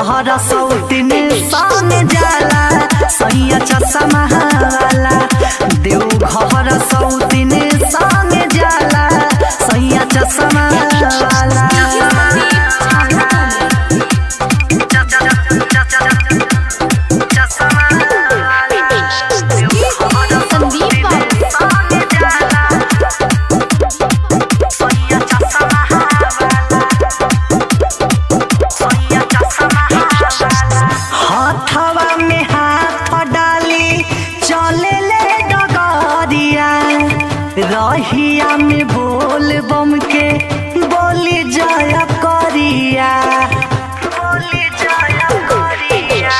घर सौतिन संग जाला सैया चश्मा वाला। देव घर सौतिन संग जाला सैया चश्मा वाला। हथवा में हाथ डाली चले ले डगरिया, रहिया में बोल बम के बोली जय करिया, बोली जय करिया।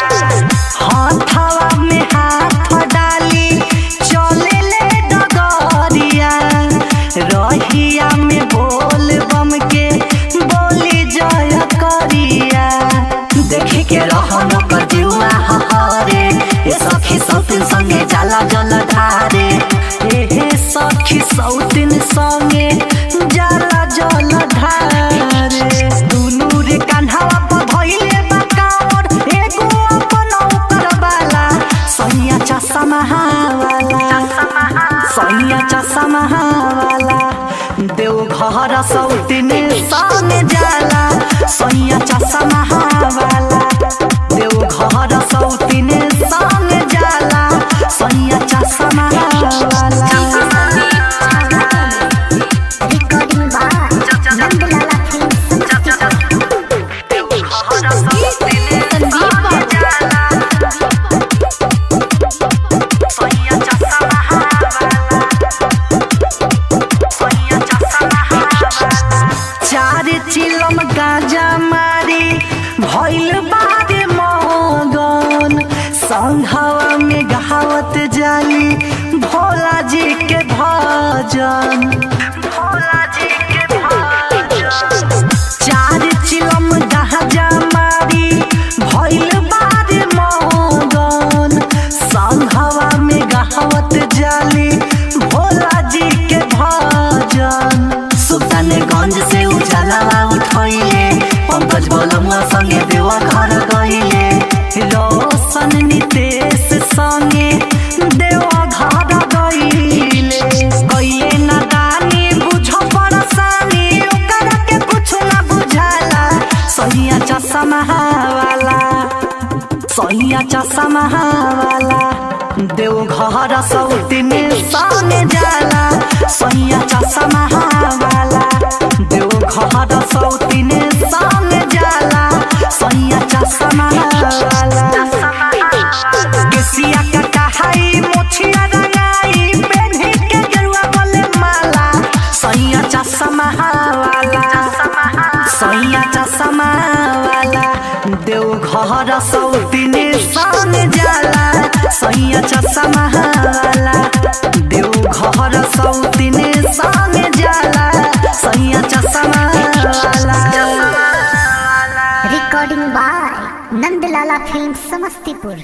हथवा में हाथ डाली चले ले डगरिया, रहिया में बोल बम के बोली जय करिया। देखे के रहन कर जुआ हरे, ए सखी सौतिन संगे जाला जल धारे, ए सखी सौतिन संगे जाला जल धारे। दुनू रे कान्हावा पर धइले बा कांवर, एगो अपन ओकर बाला सैया चश्मा वाला, सैया चश्मा वाला। देव घर सौतिन संग जाला सैया चश्मा वाला। देव घर सौतिन संग जाला सैया चश्मा वाला। चार चिलम गाजा मारी भइल बारे मगन, संघवा में गावत जाली भोला जी के भजन, भोला जी के भजन। चार चिलम गाजा मारी भइल बारे मगन, संघवा में गावत जाली भोला जी के भजन। सुल्तानगंज से उजाला उठैले, पंकज बोलमुआ संगे देवा घर गइले, रोशन नितेश संगे देवा घर गइले। गइले नादानी बुझ परेशानी, ओकरा के कुछ ना बुझाला सैया चश्मा वाला, सैया चश्मा वाला। देव घर सौतिन संग जाला सैया चश्मा वाला। देव घर सौतिन संग जाला सैया चश्मा वाला। केसिया का कहाई मोछिया रंगाई, पेन्ही के गेरुआ गले माला सैया चश्मा वाला, सैया चश्मा वाला। देव घर सौतिन संग जाला सैया चश्मा वाला। देव घर सौतिन संग जाला सैया चश्मा वाला। Recording by Nandlala film Samastipur.